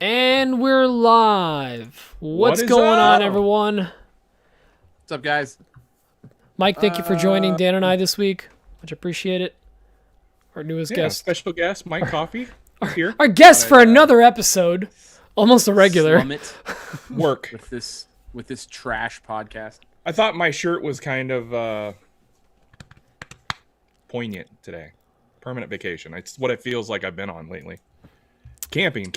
And we're live. What's going on, everyone? What's up, guys? Mike, thank you for joining Dan and I this week. Much appreciate it. Our newest guest. Special guest, Mike Coffee, here. Our guest for another episode. Almost a regular. Slum it Work. with this trash podcast. I thought my shirt was kind of poignant today. Permanent vacation. It's what it feels like I've been on lately. Camping.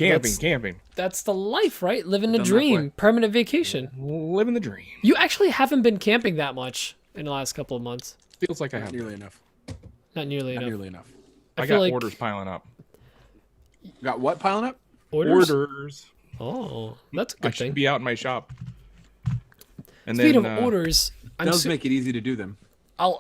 That's the life, right? Living the dream. Permanent vacation. Living the dream. You actually haven't been camping that much in the last couple of months. Feels like I have. Nearly enough. Not nearly enough. I got orders piling up. Got what piling up? Orders. Oh, that's a good I thing. should be out in my shop. And Speaking then, of orders, It does make it easy to do them. I'll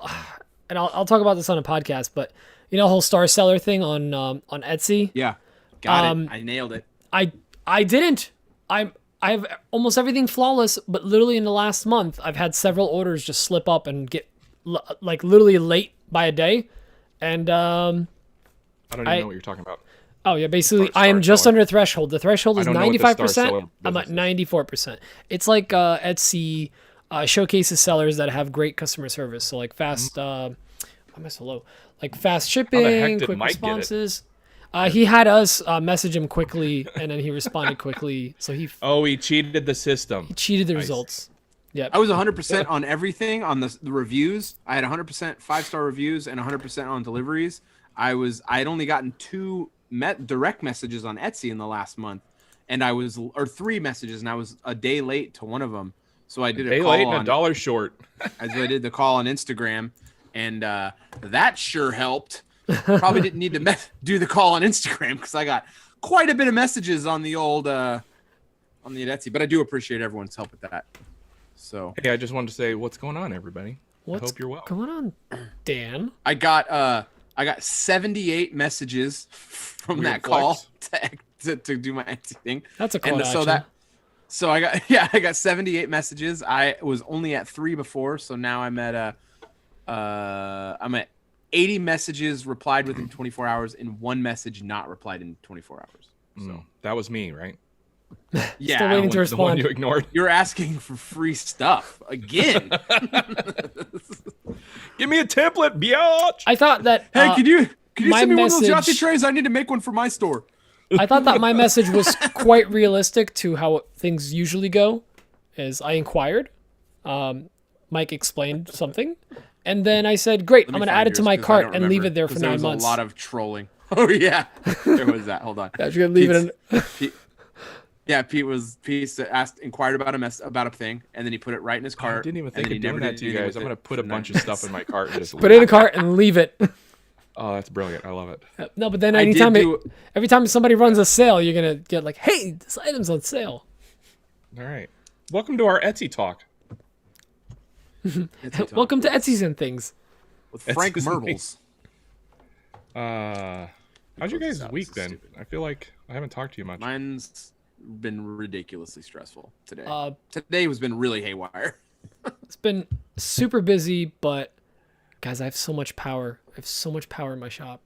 talk about this on a podcast, but you know the whole star seller thing on Etsy? Yeah. Got it. I nailed it. I didn't. I have almost everything flawless, but literally in the last month, I've had several orders just slip up and get like literally late by a day. And I don't even know what you're talking about. Oh yeah, basically I am just under threshold. The threshold is 95%. I'm at 94%. It's like Etsy showcases sellers that have great customer service. So like fast why am I so low? Like fast shipping, quick responses. He had us message him quickly, and then he responded quickly. So he cheated the system. He cheated the results. Yeah, I was 100% on everything on the reviews. I had 100% 5-star reviews and 100% on deliveries. I'd only gotten 2 direct messages on Etsy in the last month, and or 3 messages, and I was a day late to one of them. So I did a call late and $1 short. As I did the call on Instagram, and that sure helped. Probably didn't need to do the call on Instagram because I got quite a bit of messages on the old on the Etsy, but I do appreciate everyone's help with that. So hey, I just wanted to say what's going on, everybody. I hope you're well. What's going on, Dan? I got 78 messages from that call to do my Etsy thing. That's a call to action. So I got 78 messages. I was only at 3 before, so now I'm at 80 messages replied within 24 hours and 1 message not replied in 24 hours. So that was me, right? Yeah, still waiting to respond. The one you ignored. You're asking for free stuff again. Give me a template, biatch. I thought that. Hey, could you send me one of those message- Yahtzee trays? I need to make one for my store. I thought that my message was quite realistic to how things usually go. As I inquired, Mike explained something, and then I said, "Great, I'm going to add it to my cart and leave it there for 9 months." A lot of trolling. Oh yeah, there was that. Hold on. Yeah, you're gonna leave it in. Pete inquired about a thing, and then he put it right in his cart. I didn't even think of doing that to you guys. I'm going to put a bunch of stuff in my cart and just Put it in a cart and leave it. Oh, that's brilliant. I love it. No, but then every time somebody runs a sale, you're going to get like, hey, this item's on sale. All right. Welcome to our Etsy talk. Welcome to Etsy's and Things. With Frank Merbles. How's your guys' week been? Stupid. I feel like I haven't talked to you much. Mine's been ridiculously stressful today. Today has been really haywire. It's been super busy, but guys, I have so much power. I have so much power in my shop.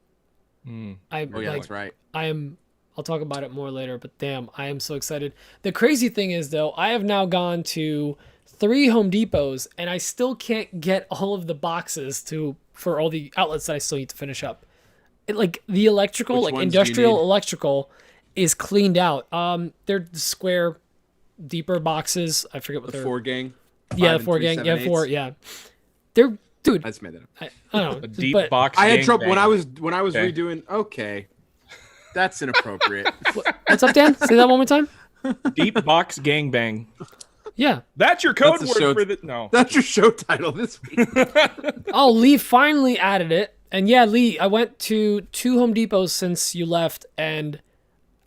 That's right. I'll talk about it more later, but damn, I am so excited. The crazy thing is, though, I have now gone to 3 Home Depots, and I still can't get all of the boxes for all the outlets that I still need to finish up. The electrical, Which ones industrial electrical, is cleaned out. They're the square, deeper boxes. I forget what they're. 4 gang. Yeah, the 4 gang. Yeah, 4. Yeah, they're dude. I just made that up. I don't know. A deep box. I had trouble when I was Okay. redoing. Okay, that's inappropriate. What's up, Dan? Say that one more time. Deep box gangbang. Yeah. That's your code That's word for the. No. That's your show title this week. Oh, Lee finally added it. And yeah, Lee, I went to 2 Home Depots since you left, and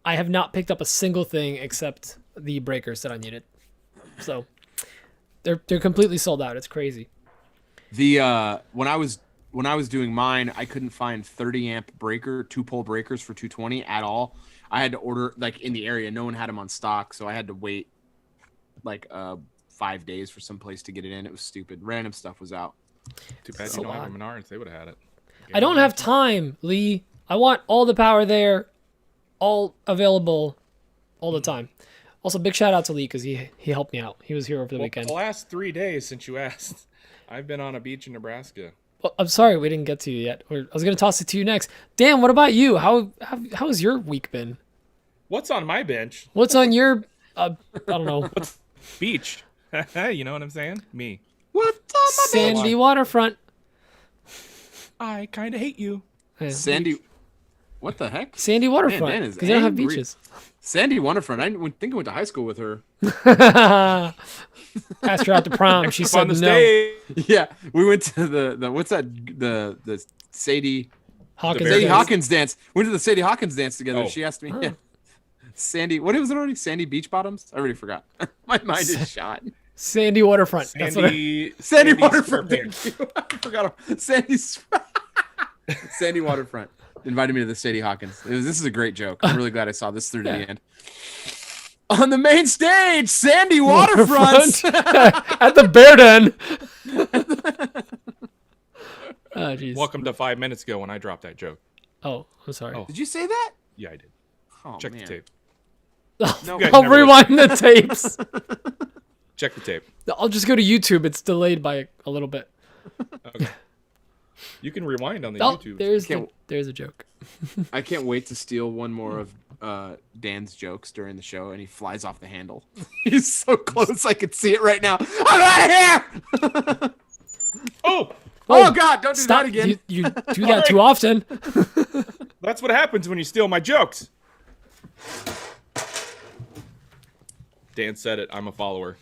I have not picked up a single thing except the breakers that I needed. So they're completely sold out. It's crazy. When I was doing mine, I couldn't find 30 amp 2-pole breakers for 220 at all. I had to order in the area. No one had them on stock, so I had to wait 5 days for some place to get it in. It was stupid. Random stuff was out. Too bad you don't have a Menards. They would have had it. I don't have time, Lee. I want all the power there, all available all the time. Also, big shout out to Lee because he helped me out. He was here over the weekend. The last 3 days since you asked, I've been on a beach in Nebraska. Well, I'm sorry we didn't get to you yet. I was gonna toss it to you next. Dan, what about you? How has your week been? What's on my bench? What's on your I don't know. Beach. You know what I'm saying? Me. What's on my Sandy waterfront. I kind of hate you. Yeah. Sandy. What the heck? Sandy waterfront. Dan is Because they don't have angry. beaches. Sandy Waterfront. I think I went to high school with her. Asked her out to prom. She Up said on the no. stage. Yeah, we went to the what's that? The Sadie Hawkins. Sadie dance. Hawkins dance. We went to the Sadie Hawkins dance together. Oh. She asked me, Oh. yeah, Sandy. What was it already? Sandy Beach Bottoms. I already forgot. My mind is shot. Sandy waterfront. That's what Sandy Waterfront. Squarepants. Thank you. I forgot. Sandy Waterfront invited me to the Sadie Hawkins. This is a great joke. I'm really glad I saw this through to the end. On the main stage, Sandy Waterfront. At the Bear Den. Oh, jeez. Welcome to 5 minutes ago when I dropped that joke. Oh, I'm sorry. Oh. Did you say that? Yeah, I did. Oh, Check man. the tape. No. guys I'll never rewind the tapes. Check the tape. I'll just go to YouTube. It's delayed by a little bit. Okay. You can rewind on the Oh, YouTube. there's a joke. I can't wait to steal one more of Dan's jokes during the show, and he flies off the handle. He's so close, I could see it right now. I'm out of here! Oh, Oh God! Don't do Stop. that again. You do that too often. that's what happens when you steal my jokes. Dan said it. I'm a follower.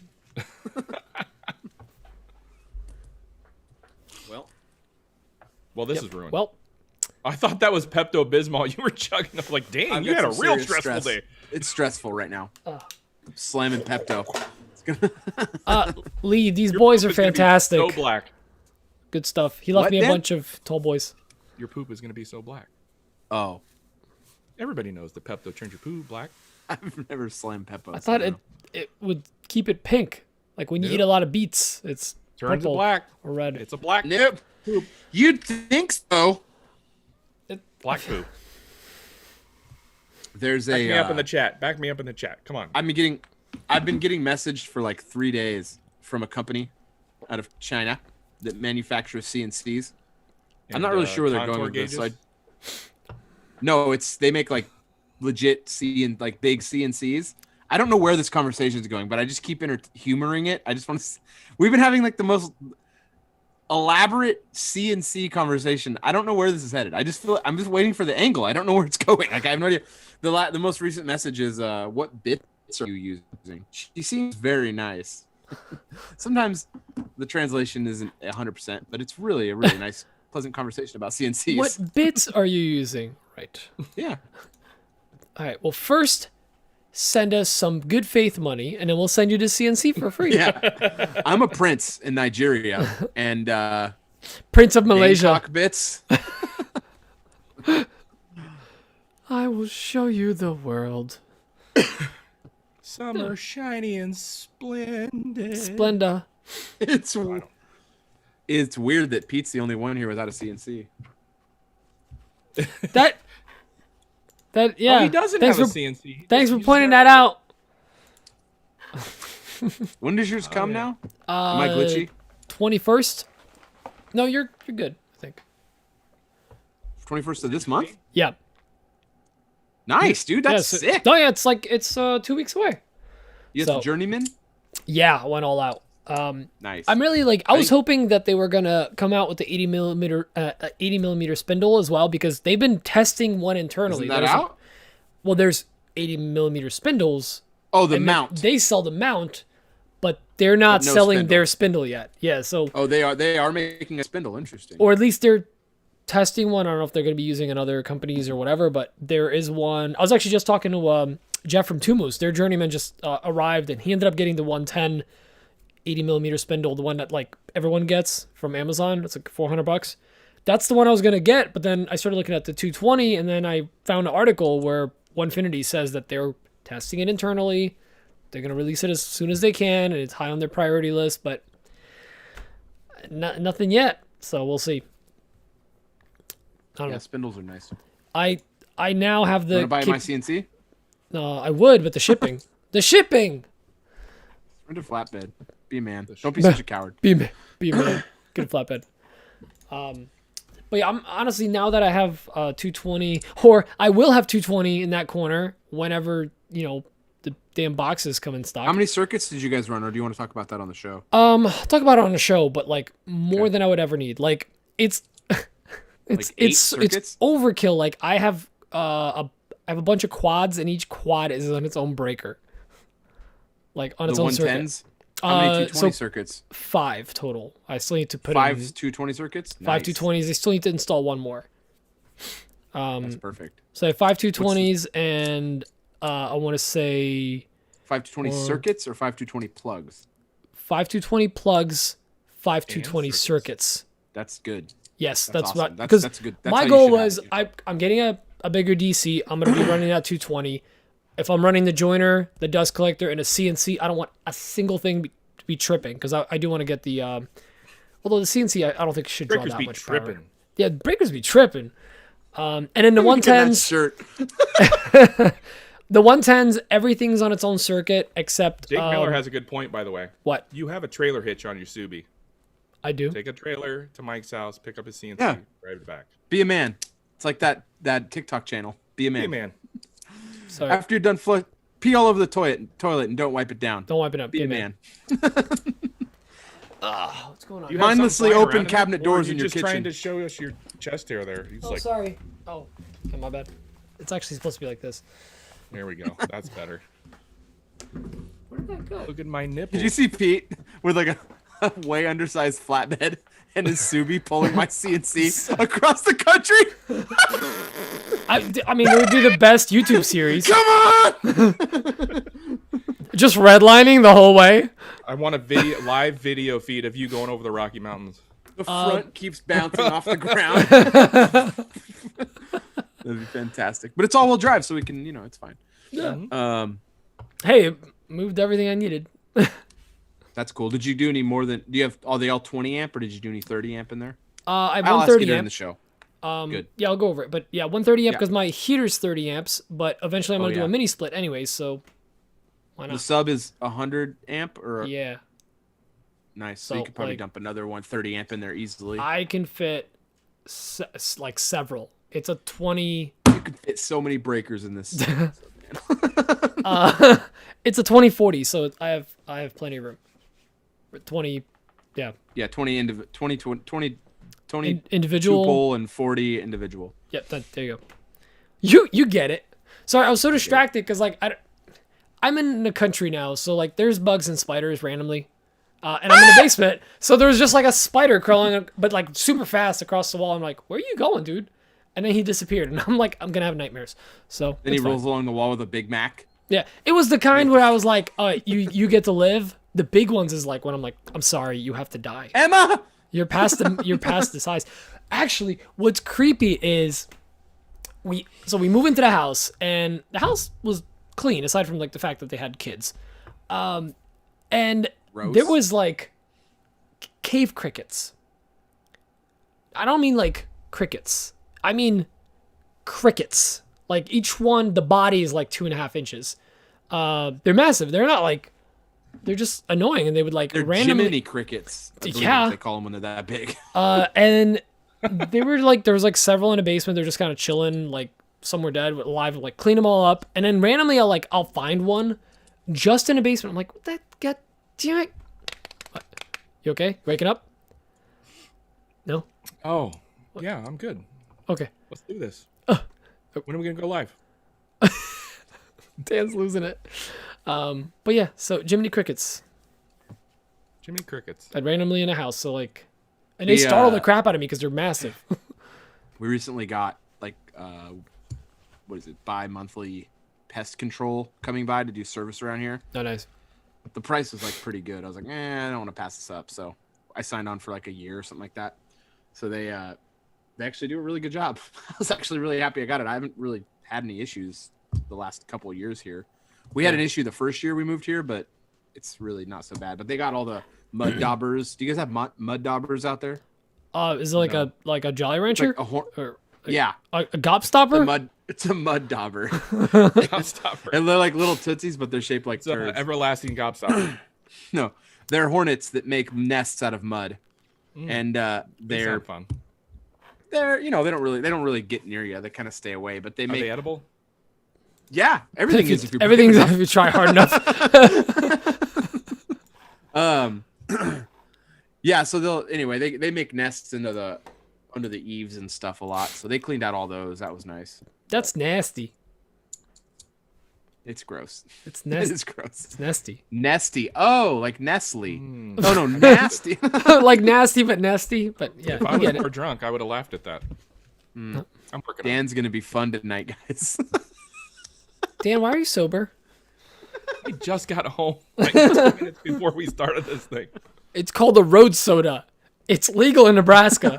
Well, this is ruined. Well, I thought that was Pepto Bismol. You were chugging up like, dang, I've you got had a some real serious stressful stress. day. It's stressful right now. Oh. I'm slamming Pepto. Lee, these boys are It's gonna be fantastic. So black. Good stuff. He left What, me a Dan? bunch of tall boys. Your poop is going to be so black. Oh, Everybody knows that Pepto turns your poo black. I've never slammed Pepto. I thought it would keep it pink. Like when you Nope. eat a lot of beets, it's Turns it purple black. or red. It's a black Nope. poop. You'd think so. Black poop. There's Back a. me up in the chat. Back me up in the chat. Come on. I've been getting messaged for like 3 days from a company out of China that manufactures CNCs. I'm not really sure where they're going with this. So no, they make like legit like big CNCs. I don't know where this conversation is going, but I just keep humoring it. I just want to. We've been having like the most elaborate CNC conversation. I don't know where this is headed. I'm just waiting for the angle. I don't know where it's going. Like I have no idea. The most recent message is, "What bits are you using?" She seems very nice. Sometimes the translation isn't 100%, but it's really a really nice, pleasant conversation about CNCs. What bits are you using? Right. Yeah. All right. Well, first, send us some good faith money, and then we'll send you to CNC for free. Yeah. I'm a prince in Nigeria, and Prince of Malaysia. Bangkok bits. I will show you the world. Summer shiny and splendid. Splenda. It's weird that Pete's the only one here without a CNC. That yeah. Oh, he doesn't thanks have a for, CNC. Thanks for He's pointing got- that out. When does yours come yeah. now? Am I glitchy? 21st? No, you're good, I think. 21st of this month? Yeah. Nice, dude. That's sick. No, yeah, it's 2 weeks away. You have So- the Journeyman? Yeah, I went all out. Nice. I'm really I was hoping that they were gonna come out with the 80 millimeter spindle as well, because they've been testing one internally. Isn't that There's out? well, there's 80 millimeter spindles. Oh, the and mount. They sell the mount, but they're not But no selling spindle. their spindle yet. Yeah, so Oh, they are making a spindle. Interesting. or at least they're testing one. I don't know if they're going to be using in other companies or whatever, but there is one. I was actually just talking to Jeff from Tumus. Their journeyman just arrived, and he ended up getting the 110 80 millimeter spindle, the one that like everyone gets from Amazon. It's like $400. That's the one I was going to get, but then I started looking at the 220, and then I found an article where Onefinity says that they're testing it internally. They're going to release it as soon as they can, and it's high on their priority list, but nothing yet. So we'll see. I don't Yeah, know. spindles are nice. I now have You the want to buy my CNC? No, I would, but the shipping. The shipping. Rent a flatbed. Be a man. Don't be such a coward. Be a man. Get a flatbed. But yeah, I'm honestly, now that I have 220, or I will have 220 in that corner whenever, the damn boxes come in stock. How many circuits did you guys run, or do you want to talk about that on the show? Talk about it on the show, but like more than I would ever need. Like it's it's overkill. Like I have a bunch of quads, and each quad is on its own breaker. Like on its own circuit. How many 220 circuits? 5 total. I still need to put 5 in 220 circuits. 5 220s. I still need to install one more. That's perfect. So I have 5 220s, and I want to say 5 220 circuits or 5 220 plugs. 5 220 plugs, 5 220 circuits. That's good. Yes, that's awesome. what. Because that's my goal was I'm getting a bigger DC. I'm going to be running that 220. If I'm running the joiner, the dust collector, and a CNC, I don't want a single thing to be tripping, because I do want to get the. Although the CNC, I don't think should draw that much power. Yeah, breakers be tripping. And then the 110s. Shirt. The 110s, everything's on its own circuit except. Jake Miller has a good point, by the way. What? You have a trailer hitch on your Subi. I do. Take a trailer to Mike's house, pick up his CNC, drive it back. Be a man. It's like that TikTok channel. Be a man. Be a man. Sorry. After you're done pee all over the toilet and don't wipe it down. Don't wipe it up. Be a man. What's going on? Mindlessly open cabinet doors in your kitchen. Just trying to show us your chest hair there. He's like, sorry. Oh, okay, my bad. It's actually supposed to be like this. There we go. That's better. Where did that go? Look at my nipple. Did you see Pete with like a way undersized flatbed and his Subi pulling my CNC across the country? I mean, it would be the best YouTube series. Come on! Just redlining the whole way. I want a live video feed of you going over the Rocky Mountains. The front keeps bouncing off the ground. That'd be fantastic. But it's all-wheel drive, so we can, it's fine. Yeah. Hey, it moved everything I needed. That's cool. Did you do any more than? Do you have all 20 amp, or did you do any 30 amp in there? I have I'll 130 ask you amp in the show. Good. Yeah, I'll go over it. But yeah, 130 amp because my heater's 30 amps. But eventually I'm gonna do a mini split anyways. So why not? The sub is 100 amp, or yeah. Nice. So you could probably dump another 130 amp in there easily. I can fit like several. It's a 20. You could fit so many breakers in this. It's a 2040, so I have plenty of room. 20, yeah. Yeah, 20 individual, 2 pole and 40 individual. Yep, there you go. You get it. Sorry, I was so distracted because like I'm in the country now, so like there's bugs and spiders randomly, and I'm in the basement, so there was just like a spider crawling, but like super fast across the wall. I'm like, where are you going, dude? And then he disappeared, and I'm like, I'm gonna have nightmares. So then he rolls along the wall with a Big Mac. Yeah, it was the kind where I was like, you get to live. The big ones is like when I'm like, I'm sorry, you have to die. Emma, you're past the size. Actually, what's creepy is we move into the house, and the house was clean aside from like the fact that they had kids, and Gross. There was like cave crickets. I don't mean like crickets. I mean crickets. Like each one, the body is like 2.5 inches. They're massive. They're not like. They're just annoying, and they would like they're randomly. Jiminy crickets. Yeah, they call them when they're that big. And they were like, there was like several in a basement. They're just kind of chilling, like some were dead, alive. Like clean them all up, and then randomly I'll find one just in a basement. I'm like, what that? God damn it! What? You okay? Waking up? No. Oh, yeah, I'm good. Okay. Let's do this. When are we gonna go live? Dan's losing it. But yeah, so Jiminy Crickets. Jiminy Crickets. I'd randomly in a house, so like, and they startle the crap out of me because they're massive. We recently got like, what is it, bi-monthly pest control coming by to do service around here. Oh, nice. The price was like pretty good. I was like, I don't want to pass this up. So I signed on for like a year or something like that. So they actually do a really good job. I was actually really happy I got it. I haven't really had any issues the last couple of years here. We had an issue the first year we moved here, but it's really not so bad. But they got all the mud daubers. Do you guys have mud daubers out there? Is it like a Jolly Rancher? Like Yeah. A gobstopper? It's a mud dauber. Gobstopper. And they're like little tootsies, but they're shaped like turds. Everlasting gobstopper. No, they're hornets that make nests out of mud, and they're fun. They're they don't really get near you. They kind of stay away, but they make. Are they edible? Yeah, everything is if you everything's if you try hard enough. Yeah, so they make nests under the eaves and stuff a lot. So they cleaned out all those. That was nice. That's nasty. It's gross. It's nasty. It's gross. It's nasty. Nesty. Oh, like Nestle. Oh no, nasty. Like nasty but nesty. But yeah, If I was more drunk, I would have laughed at that. I'm working. Dan's gonna be fun tonight, guys. Dan, why are you sober? I just got home like 2 minutes before we started this thing. It's called a road soda. It's legal in Nebraska.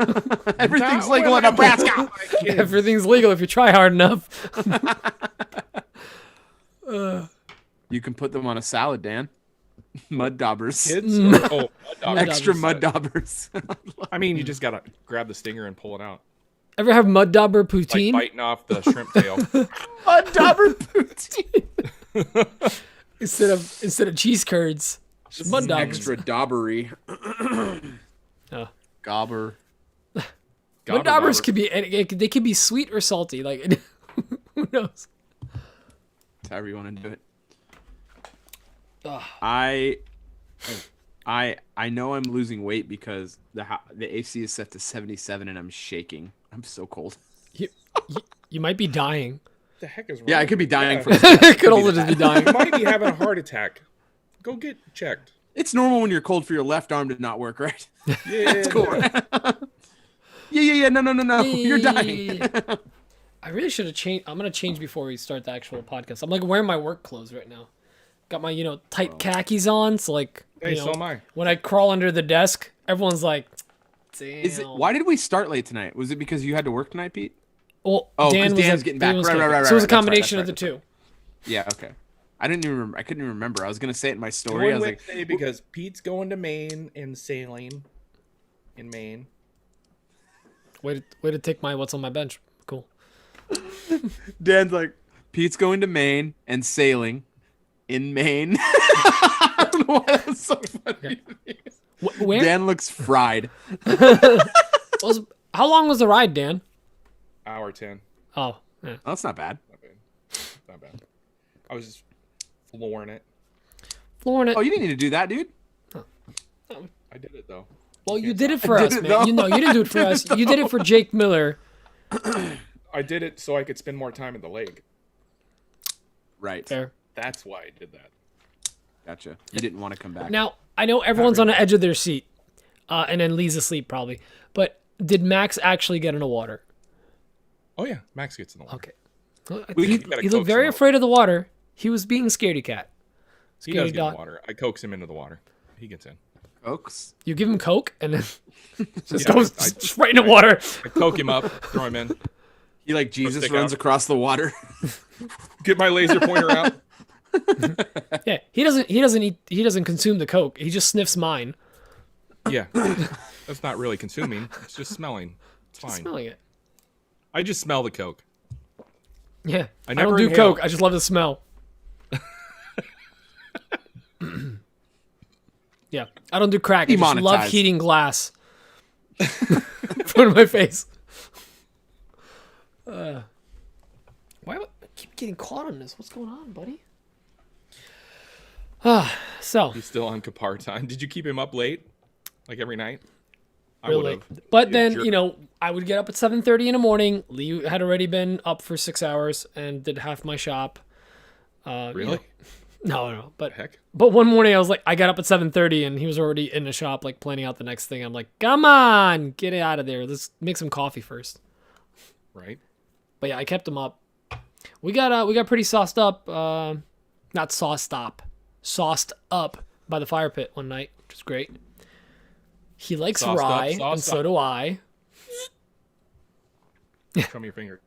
Everything's legal in Nebraska. Everything's legal if you try hard enough. You can put them on a salad, Dan. Mud daubers. Kids? Mud daubers. Extra mud daubers. I mean, you just gotta grab the stinger and pull it out. Ever have mud dauber poutine? Like biting off the shrimp tail. Mud dauber poutine. instead of cheese curds, mud daubers. Extra daubery. Gobber. Mud daubers could be they could be sweet or salty. Like who knows? It's however you want to do it. I know I'm losing weight because the AC is set to 77 and I'm shaking. I'm so cold. You might be dying. What the heck is wrong? Yeah, I could be dying from. It could also just be dying. You might be having a heart attack. Go get checked. It's normal when you're cold for your left arm to not work, right? Yeah, That's cool. Yeah. No. You're dying. I really should have changed. I'm gonna change before we start the actual podcast. I'm like wearing my work clothes right now. Got my tight khakis on, so like so am I. When I crawl under the desk, everyone's like, "Damn." Why did we start late tonight? Was it because you had to work tonight, Pete? Well, Dan's getting back. Right. So it was a combination of the two. Yeah. Okay. I didn't even remember. I couldn't even remember. I was gonna say it in my story. I was like, because Pete's going to Maine and sailing in Maine. Way to take my what's on my bench. Cool. Dan's like, Pete's going to Maine and sailing in Maine. I don't know why that's so funny. Where? Dan looks fried. How long was the ride, Dan? Hour 10. Oh, yeah. Oh, that's not bad. Not bad. I was just flooring it. Flooring it. Oh, you didn't need to do that, dude. I did it though. Well, you did it for us, man. You didn't do it for us. You did it for Jake Miller. I did it so I could spend more time at the lake. Right. Fair. That's why I did that. Gotcha. You didn't want to come back. Now, I know everyone's on the edge of their seat, and then Lee's asleep probably. But did Max actually get in the water? Oh yeah, Max gets in the water. Okay. He coax looked very him out. afraid of the water. He was being scaredy cat. He does Scaredy get in dog. the water. I coax him into the water. He gets in. Folks. You give him Coke and then just Yeah, goes I- just right in the water. I coke him up, throw him in, He like Jesus stick runs out. across the water. get my laser pointer out. Yeah, he doesn't consume the Coke. He just sniffs mine. Yeah, that's not really consuming. It's just smelling. It's fine. Smelling it. I just smell the coke. Yeah. I I never don't do inhale. Coke. I just love the smell. Yeah. I don't do crack. I just love Demonetized. heating glass. In front of my face. Why do I keep getting caught on this? What's going on, buddy? So He's still on Kapar time. Did you keep him up late, like every night? I really. would've. But You then, jerk. I would get up at 7:30 in the morning. Lee had already been up for 6 hours and did half my shop. Really? No. But Heck. But one morning I was like, I got up at 7:30 and he was already in the shop, like planning out the next thing. I'm like, come on, get it out of there. Let's make some coffee first. Right. But yeah, I kept him up. We got pretty sauced up. Not sauced up by the fire pit one night, which was great. He likes Sauced up, rye, sauced and so up. do I. Show me your finger.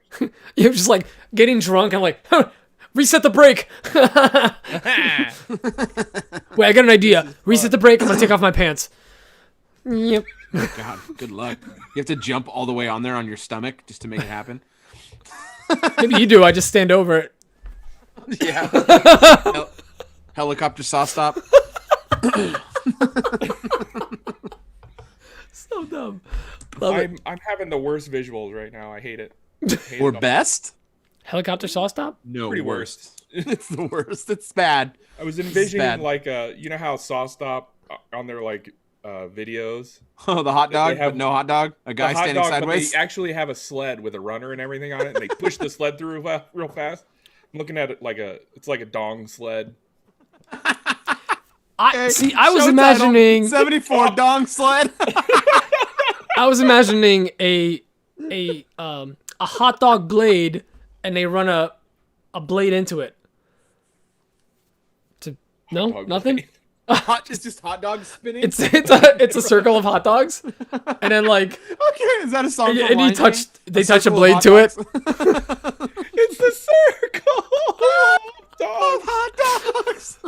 You're just like getting drunk and like, reset the brake. Wait, I got an idea. Reset the brake. I'm gonna take off my pants. Yep. God, good luck. You have to jump all the way on there on your stomach just to make it happen. Maybe you do. I just stand over it. Yeah. Helicopter saw stop. So dumb. I'm having the worst visuals right now. I hate it. Or best? Helicopter saw stop? No, Pretty worst. It's the worst. It's bad. I was envisioning like you know how saw stop on their like videos. Oh, the hot dog, have but no hot dog. A guy standing sideways. But they actually have a sled with a runner and everything on it, and they push the sled through real fast. I'm looking at it like it's like a dong sled. I was imagining 74 dong sled. I was imagining a hot dog blade, and they run a blade into it. No, nothing. It's just hot dogs spinning. It's a circle of hot dogs, and then like okay, is that a song? and you touch a blade to it. It's the circle of hot dogs.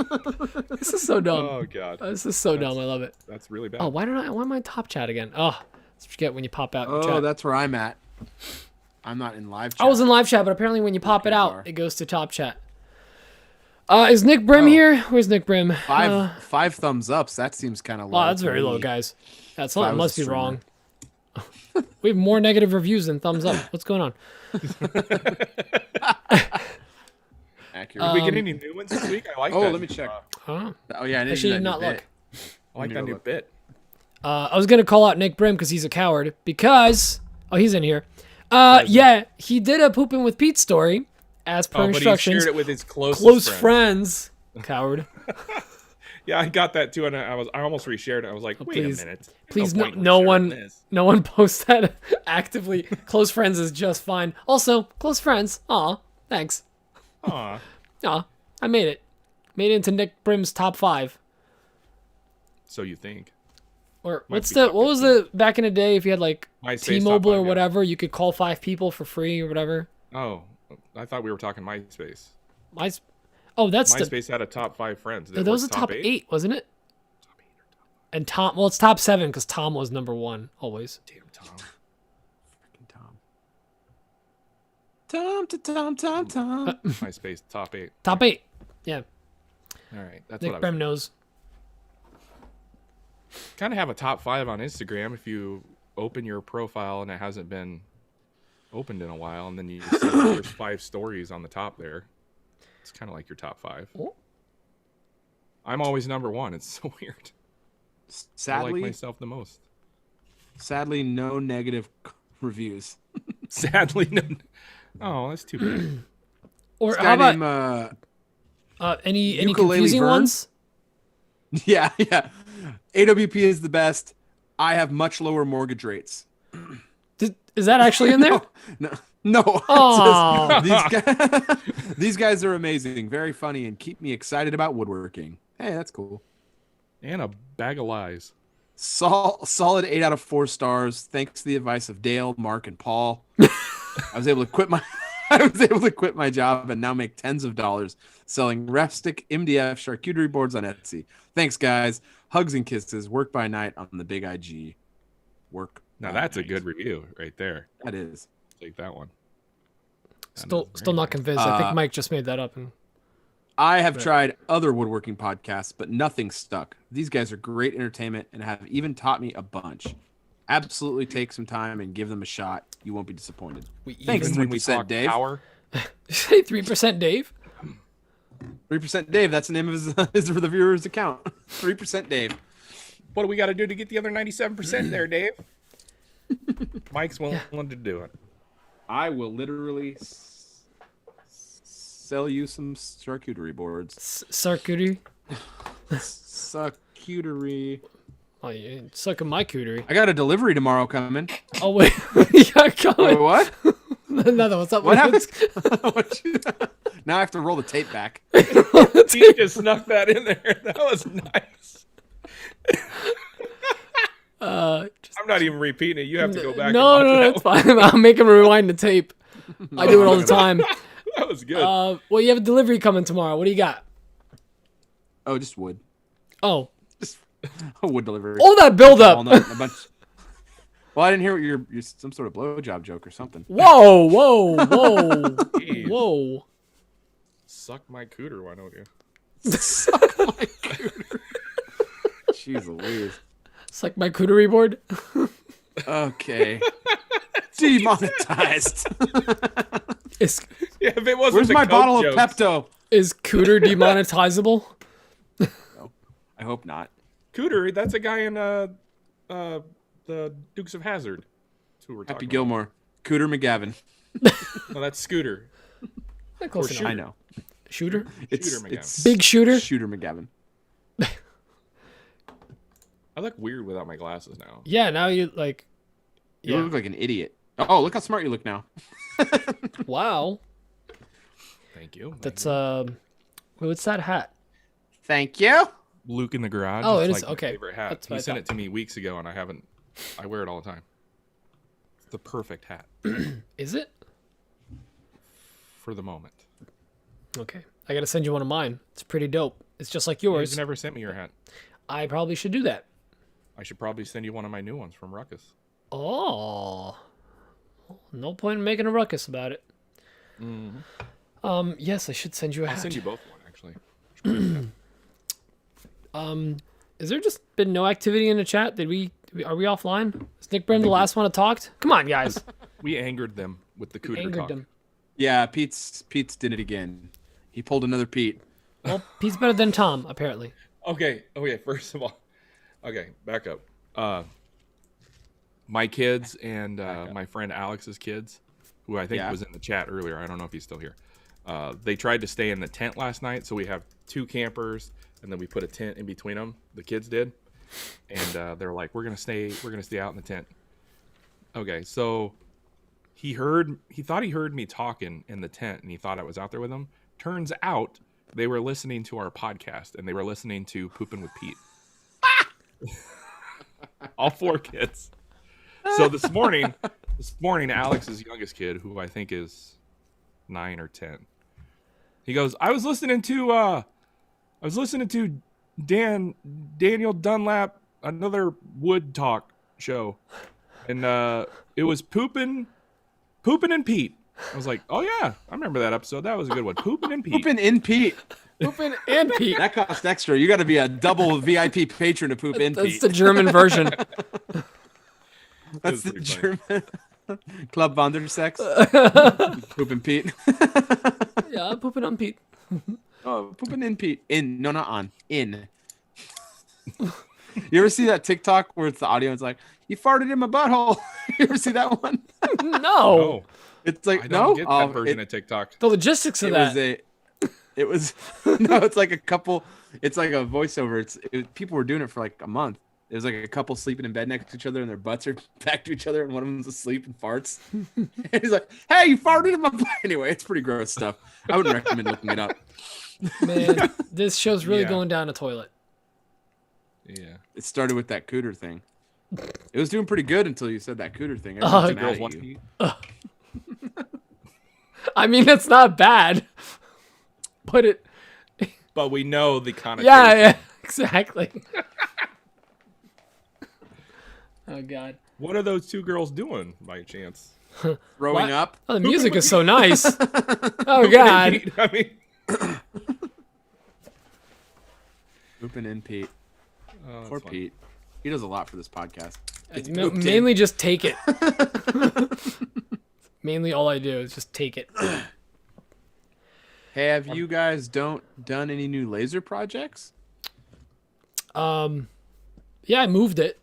This is so dumb. Oh god, This is so dumb. I love it. that's really bad. Oh, why am I in top chat again? Oh, let's forget when you pop out. Oh, chat. that's where I'm at. I'm not in live chat. I was in live chat, but apparently when you pop it out, it goes to top chat. Is Nick Brim here? Where's Nick Brim? Five thumbs ups. That seems kind of low. Oh, that's very low, guys. That I was must be a streamer. wrong. We have more negative reviews than thumbs up. What's going on? Accurate. Did we get any new ones this week? I like that. let me check. Huh? Oh yeah, I didn't Actually, do that not new look. bit. I like that new bit. I was gonna call out Nick Brim because he's a coward. Because he's in here. Yeah, he did a pooping with Pete story as per But he instructions. shared it with his close friends. Coward. Yeah, I got that too, and I almost reshared it. I was like, wait please. a minute. Please, point in no resharing one, this. no one posts that actively. Close friends is just fine. Also, close friends. Aw, thanks. Aw. Aw, I made it. Made it into Nick Brim's top 5. So you think? Or Might what's be the top what was 15. the back in the day if you had like MySpace T-Mobile top or 5, yeah. whatever, you could call 5 people for free or whatever. Oh, I thought we were talking MySpace. That's MySpace had a top 5 friends. that was a top 8, wasn't it? And Tom, well, it's top 7 because Tom was number 1 always. Damn, Tom. Tom. MySpace top 8. Top 8, yeah. All right, that's Nick what I Brim knows. kind of have a top 5 on Instagram if you open your profile and it hasn't been opened in a while, and then you see the first 5 stories on the top there. It's kind of like your top 5. Oh. I'm always number 1. It's so weird. I Sadly, like myself the most. no negative reviews. Sadly, no. Oh, that's too bad. Or This how guy about named, any Ukulele confusing Vern? ones? yeah. AWP is the best. I have much lower mortgage rates. Is that actually in there? No. Aw. It says, these guys are amazing, very funny, and keep me excited about woodworking. Hey, that's cool. And a bag of lies. Solid 8 out of 4 stars. Thanks to the advice of Dale, Mark, and Paul. I was able to quit my job and now make tens of dollars selling rustic MDF charcuterie boards on Etsy. Thanks, guys. Hugs and kisses. Work by night on the big IG. Work. Now by that's a night. good review right there. That is. Take that one. Still not convinced. I think Mike just made that up. And I have tried other woodworking podcasts, but nothing stuck. These guys are great entertainment and have even taught me a bunch. Absolutely take some time and give them a shot. You won't be disappointed. Thanks, Even when we 3% talk Dave. power, say 3% Dave. 3% Dave. That's the name of his the viewer's account. 3% Dave. what do we got to do to get the other 97% there, Dave? Mike's willing to do it. I will literally sell you some charcuterie boards. Charcuterie. Charcuterie. Oh, you sucking my cooterie. I got a delivery tomorrow coming. Oh wait, you got coming. Wait, what? Nothing. What's up? What happened? Now I have to roll the tape back. You just snuck that in there. That was nice. I'm not even repeating it. You have to go back. No, and no, watch it's fine. I'll make him rewind the tape. I do it all the time. That was good. Well, you have a delivery coming tomorrow. What do you got? Oh, just wood. Oh, Just a wood delivery. all that build up. Walnut, a bunch. Well, I didn't hear what you're some sort of blowjob joke or something. Whoa, whoa, whoa, Jeez. whoa. Suck my cooter, why don't you? Suck my cooter. Jeez Louise. It's like my cootery board. Okay. Demonetized. Is Yeah, if it wasn't Where's the my Coke bottle jokes. of Pepto? cooter demonetizable? No, I hope not. Cooter, that's a guy in the Dukes of Hazzard. That's who we're Happy talking Gilmore. Cooter McGavin. about. No, that's Scooter. Not close Or enough. I know. Shooter? It's McGavin. Big shooter? Shooter McGavin. I look weird without my glasses now. Yeah, now you like. You Yeah. look like an idiot. Oh, look how smart you look now. Wow. Thank you. That's what's that hat? Thank you. Luke in the garage. Oh, it's it is- like my okay. favorite hat. That's what He I sent thought. it to me weeks ago, and I wear it all the time. It's the perfect hat Is it? for the moment. Okay. I gotta send you one of mine. It's pretty dope. It's just like You've yours. never sent me your hat. I probably should do that. I should probably send you one of my new ones from Ruckus. Oh. No point in making a ruckus about it. Yes, I should send you a I'll hat. send you both one, actually. Has there just been no activity in the chat? Are we offline? Is Nick Brim the last one to talked? Come on, guys. We angered them with the cooter Angered talk. them. Yeah, Pete's did it again. He pulled another Pete. Well, Pete's better than Tom, apparently. Okay, first of all. Okay, back up. My kids and my friend Alex's kids, who I think Yeah. was in the chat earlier. I don't know if he's still here. They tried to stay in the tent last night, so we have 2 campers, and then we put a tent in between them. The kids did, and they're like, "We're gonna stay out in the tent." Okay, so he thought he heard me talking in the tent, and he thought I was out there with him. Turns out they were listening to our podcast, and they were listening to Poopin' with Pete. All 4 kids. So this morning, Alex's youngest kid, who I think is 9 or 10, he goes, I was listening to Daniel Dunlap, another wood talk show, and it was Poopin' and Pete. I was like, oh yeah, I remember that episode. That was a good one. Poopin' and Pete. Pooping in Pete. Poopin' and Pete. That costs extra. You got to be a double VIP patron to poop in That's Pete. the German version. That's the pretty funny. German Club Wandersex. Pooping Pete. Yeah, pooping on Pete. Oh, pooping in Pete. In. No, not on. In. You ever see that TikTok where it's the audio? It's like, you farted in my butthole. You ever see that one? No. Oh, It's I like, don't no. get that version of TikTok. The logistics of that. It was no, it's like a couple. It's like a voiceover. People were doing it for like a month. It was like a couple sleeping in bed next to each other, and their butts are back to each other, and one of them's asleep and farts. And he's like, "Hey, you farted in my butt." Anyway, it's pretty gross stuff. I wouldn't recommend looking it up. Man, this show's really Yeah. going down a toilet. Yeah. It started with that cooter thing. It was doing pretty good until you said that cooter thing. Oh, Everyone's The mad girls at want you. to eat. I mean, that's not bad. But it. But we know the connotation. Yeah, exactly. Oh, God. What are those 2 girls doing by chance? Growing What? up, Oh, the music is so nice. Oh, God. I mean, pooping in Pete. that's Poor fun. Pete. He does a lot for this podcast. It's Ma- pooped in. mainly just take it. Mainly all I do is just take it. Hey, have you guys done any new laser projects? Yeah, I moved it.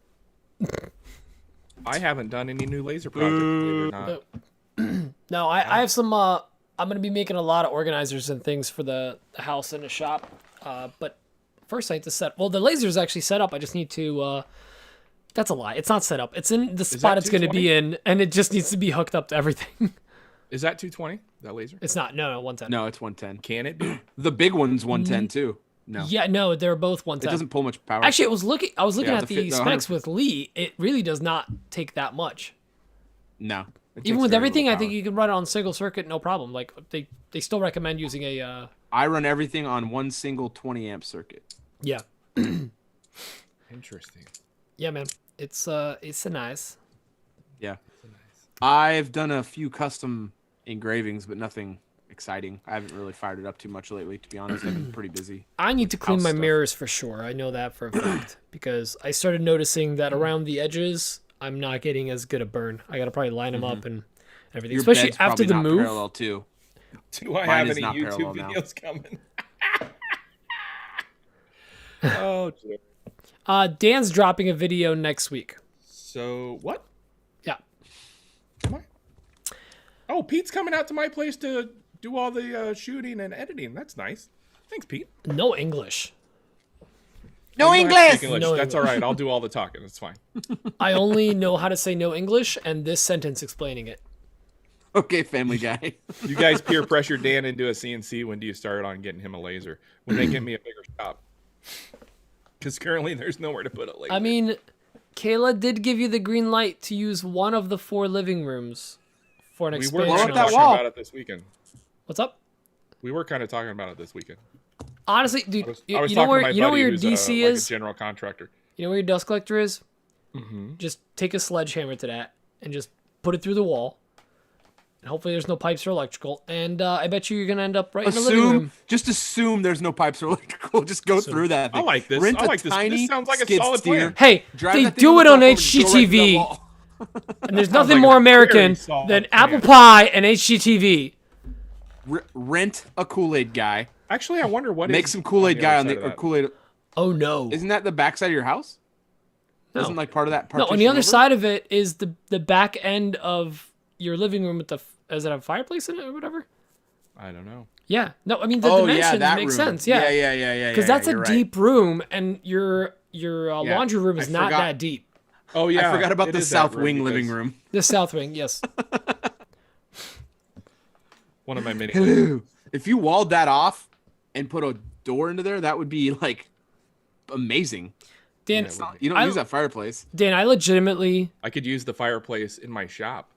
I haven't done any new laser projects, believe it or not. No, I have some. I'm gonna be making a lot of organizers and things for the house and the shop. But first I need to set. Well, the laser's actually set up. I just need to. That's a lie. It's not set up. It's in the spot that it's gonna be in, and it just needs to be hooked up to everything. Is that 220? That laser? It's not. No, 110. No, it's 110. Can it be? The big one's 110 too. No, Yeah, no, they're both it 110. doesn't pull much power. Actually, I was looking Yeah, at the specs with Lee. It really does not take that much. no. It Even takes with very everything, little I think power. you can run it on single circuit, no problem. Like they still recommend using a. I run everything on one single 20 amp circuit. Yeah, Interesting. yeah, man. It's a nice. Yeah. I've done a few custom engravings, but nothing exciting. I haven't really fired it up too much lately, to be honest. I've been pretty busy. I need to clean my stuff. mirrors for sure. I know that for a fact because I started noticing that around the edges, I'm not getting as good a burn. I got to probably line them up and everything, Your especially bed's after probably the not move. parallel too. Do I Mine have is any not YouTube parallel now. videos coming? Oh, dear. Dan's dropping a video next week. So what? Yeah. Am I? Oh, Pete's coming out to my place to do all the shooting and editing. That's nice. Thanks, Pete. No English. No You don't have to English. speak No That's English. all right. I'll do all the talking. It's fine. I only know how to say no English and this sentence explaining it. Okay, Family Guy. You guys peer pressure Dan into a CNC. When do you start on getting him a laser? When they get me a bigger shop. Because currently there's nowhere to put a laser. I mean, Kayla did give you the green light to use one of the 4 living rooms for an we expansion. were kind that of talking wall. about it this weekend. What's up? We were kind of talking about it this weekend. Honestly, dude, I was you talking know to where my you know buddy where your who's DC like is? a general contractor. You know where your dust collector is? Mm-hmm. Just take a sledgehammer to that and just put it through the wall. And hopefully there's no pipes or electrical. And I bet you're going to end up right in the living room. Just assume there's no pipes or electrical. Just go through that thing. I like this. Rent I a like this. tiny This sounds like a skid solid steer. plan. Hey, Drive they that thing do to it the on top and go right through that HGTV. wall. And there's nothing like more a very American solid than plan. apple pie and HGTV. Rent a Kool-Aid guy. Actually, I wonder what Make is some Kool-Aid guy on other the side or of that. Kool-Aid. Oh, no. Isn't that the backside of your house? No. Isn't like part of that? No, on the partition other over? side of it is the back end of your living room with the... Does it have a fireplace in it or whatever? I don't know. Yeah. No, I mean, the Oh dimensions yeah, that make room. sense. Yeah. Yeah. Because that's you're a right. deep room, and your laundry room is I not forgot- that deep. Oh yeah, I forgot about it the is that south room wing living because room. The south wing, yes. One of my mini. Hello. If you walled that off and put a door into there, that would be like amazing. Dan, Yeah, You don't I- use that fireplace. Dan, I legitimately... I could use the fireplace in my shop.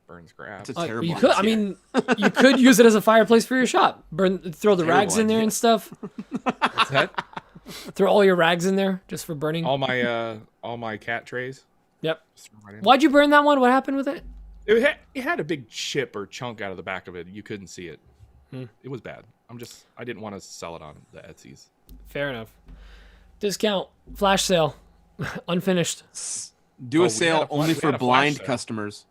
Burns grass. It's a terrible you could. I idea. mean, you could use it as a fireplace for your shop. Throw the Terrible rags in there idea. and stuff. What's that? Throw all your rags in there just for burning. all my cat trays. Yep. Just throw 'em right in. Why'd you burn that one? What happened with it? It had a big chip or chunk out of the back of it. You couldn't see it. Hmm. It was bad. I didn't want to sell it on the Etsy's. Fair enough. Discount flash sale, unfinished. Do Oh, a we sale had a fla- only we for had a flash blind sale. customers.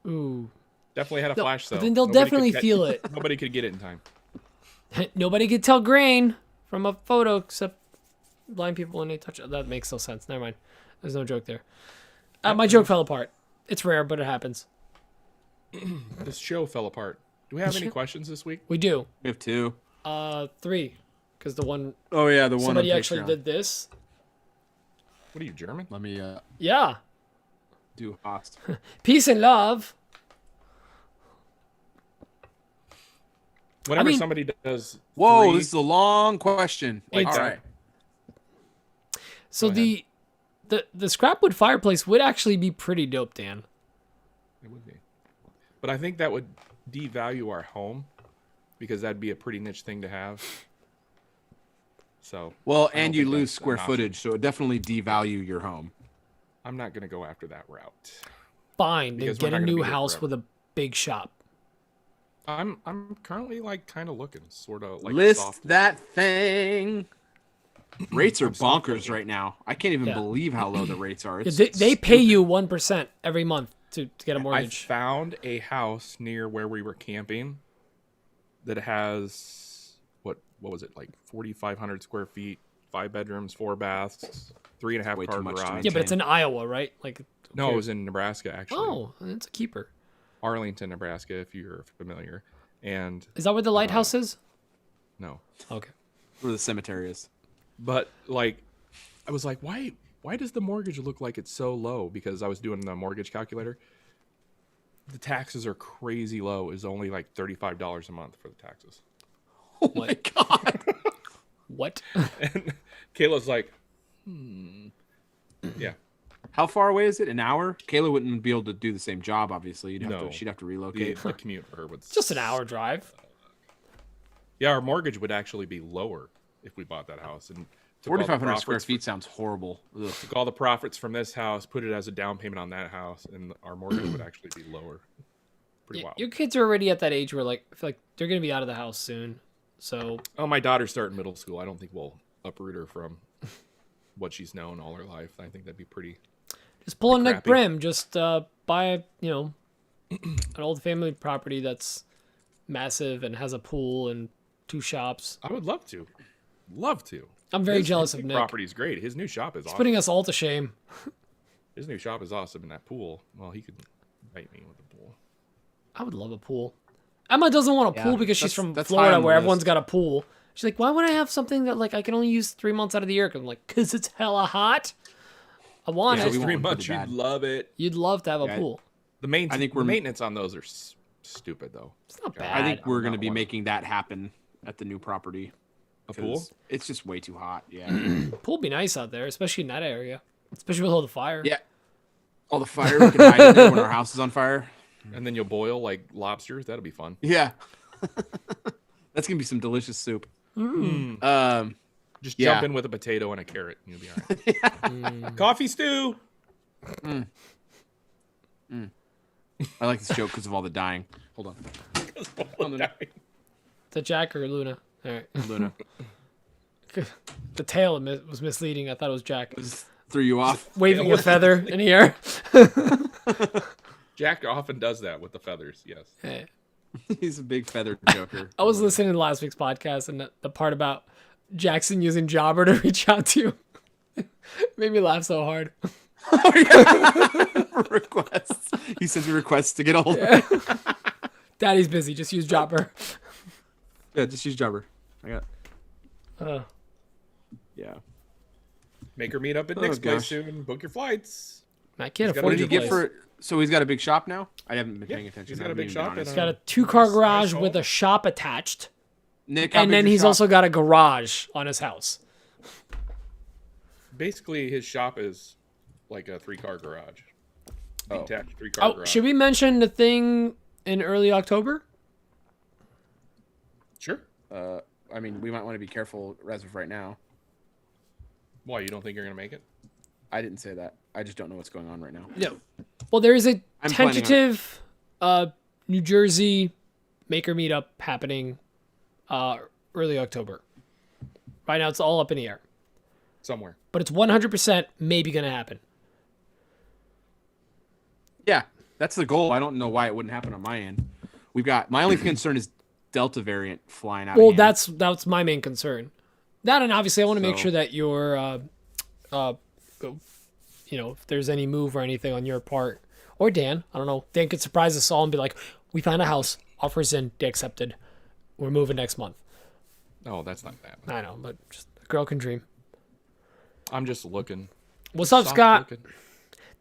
Ooh. Definitely had a No, flash sale. but then they'll Nobody definitely could feel it. Nobody could get it in time. Nobody could tell grain from a photo except blind people when they touch it. That makes no sense. Never mind. There's no joke there. My joke fell apart. It's rare, but it happens. This show fell apart. Do we have any Sure. questions this week? We do. We have 2. 3. Because the one Oh yeah, the one. somebody on actually Patreon. did this. What are you, German? Let me Yeah. do host. Peace and love. Whenever mean- somebody does. Whoa, 3, this is a long question. Like All that. right. So Go the scrapwood fireplace would actually be pretty dope, Dan. it would be. But I think that would devalue our home because that'd be a pretty niche thing to have. So Well, I don't and you think lose that's square an option. footage, so it definitely devalue your home. I'm not gonna go after that route. Fine, then Because we're get not a gonna new be here house forever. with a big shop. I'm currently like kind of looking, sort of like List soft. that thing. Rates are I'm soft bonkers looking. right now. I can't even Yeah. believe how low the rates are. Yeah, It's they pay stupid. you 1% every month to get a I mortgage. found a house near where we were camping that has what was it, like 4,500 square feet, 5 bedrooms, 4 baths, 3.5 Way too car much to garage. Yeah, but it's in Iowa, right? Like, No, okay. it was in Nebraska actually. Oh, it's a keeper. Arlington, Nebraska, if you're familiar. And Is that where the lighthouse is? no, Okay. Where the cemetery is. but like, I was like, why does the mortgage look like it's so low? Because I was doing the mortgage calculator. The taxes are crazy low. It's only like $35 a month for the taxes. Oh my god. What? And Kayla's like, yeah. How far away is it? An hour? Kayla wouldn't be able to do the same job, obviously. No. She'd have to The, relocate. the commute for her was Just an hour drive. Yeah, our mortgage would actually be lower if we bought that house, and 4,500 square feet sounds horrible. Ugh. Took all the profits from this house, put it as a down payment on that house, and our mortgage would actually be lower. Pretty wild. Your kids are already at that age where, like, I feel like they're gonna be out of the house soon. So. Oh, my daughter's starting middle school. I don't think we'll uproot her from what she's known all her life. I think that'd be pretty. Just pull a Nick Brim. Just buy an old family property that's massive and has a pool and 2 shops. I would love to. Love to. I'm very jealous of Nick. Property's great. His new shop is awesome. He's putting us all to shame. His new shop is awesome, and that pool. Well, he could bite me with a pool. I would love a pool. Emma doesn't want a pool because she's from that's Florida, where list. everyone's got a pool. She's like, why would I have something that like I can only use 3 months out of the year? I'm like, cause it's hella hot. I want it. 3 months, you'd love it. You'd love to have a pool. The maintenance on those are stupid, though. It's not bad. I think we're going to be making that happen at the new property. A pool? It's just way too hot. Yeah. Pool would be nice out there, especially in that area. Especially with all the fire. Yeah. All the fire. We can hide in there when our house is on fire. And then you'll boil like lobsters. That'll be fun. Yeah. That's going to be some delicious soup. Just jump in with a potato and a carrot, and you'll be all right. Coffee stew. I like this joke because of all the dying. Hold on. The Jack or Luna? All right. Luna. The tail was misleading. I thought it was Jack. Threw you off. Waving a feather in the air. Jack often does that with the feathers, yes. Hey. He's a big feathered joker. I was listening to last week's podcast, and the part about Jackson using Jobber to reach out to made me laugh so hard. Oh, yeah. Requests. He sends me requests to get a hold of him. Daddy's busy. Just use Jobber. Yeah, just use Jobber. I got it. Yeah. Make her meet up at Nick's place soon. Book your flights. I can't He's got afford What did he your get place. for? So he's got a big shop now. I haven't been paying attention. He's got a big shop. He's got a 2-car garage with a shop attached, Nick, and then he's also got a garage on his house. Basically, his shop is like a 3-car garage. Detached 3-car garage. Should we mention the thing in early October? Sure. I mean, we might want to be careful as of right now. Why, you don't think you're going to make it? I didn't say that. I just don't know what's going on right now. No. Well, there is a I'm planning tentative New Jersey maker meetup happening early October. Right now, it's all up in the air. Somewhere. But it's 100% maybe going to happen. Yeah, that's the goal. I don't know why it wouldn't happen on my end. My only concern is Delta variant flying out. Well, that's my main concern. That, and obviously I want to make sure that you're, if there's any move or anything on your part, or Dan, I don't know, Dan could surprise us all and be like, we found a house, offers in, they accepted, we're moving next month. Oh, that's not bad. I know, but just a girl can dream. I'm just looking. What's up, Scott?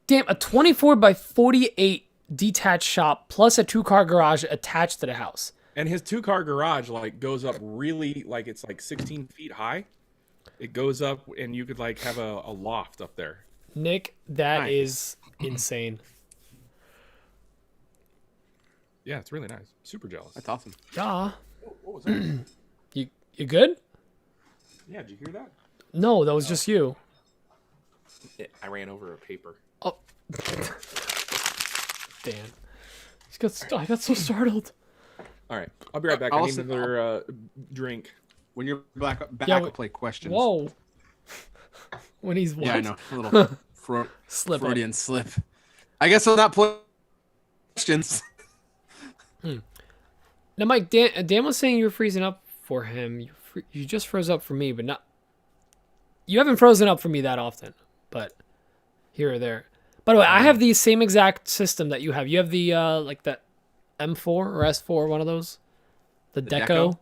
Damn, a 24 by 48 detached shop plus a 2-car garage attached to the house. And his 2-car garage goes up really, it's 16 feet high. It goes up, and you could have a loft up there. Nick, that is insane. Yeah, it's really nice. Super jealous. That's awesome. Yeah. What was that? You good? Yeah, did you hear that? No, that was just you. I ran over a paper. Oh. Dan. I got so startled. All right, I'll be right back. I need another drink. When you're back, I'll play questions. Whoa. When he's what? Yeah, I know. A little Freudian slip. I guess I'll not play questions. Now, Mike, Dan was saying you were freezing up for him. You just froze up for me, but not. You haven't frozen up for me that often, but here or there. By the way, I have the same exact system that you have. You have the the M4 or S4, one of those, the Deco.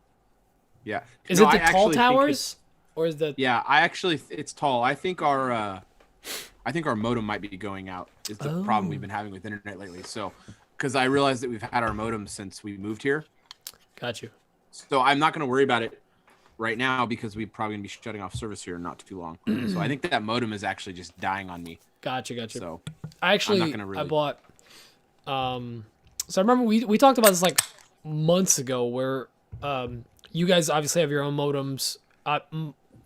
Yeah. Is it the tall towers, or is the? Yeah, it's tall. I think our modem might be going out. Is the problem we've been having with internet lately? So, because I realized that we've had our modem since we moved here. Got you. So I'm not going to worry about it right now because we're probably going to be shutting off service here in not too long. So I think that modem is actually just dying on me. Gotcha. So I bought. So I remember we talked about this months ago, where you guys obviously have your own modems.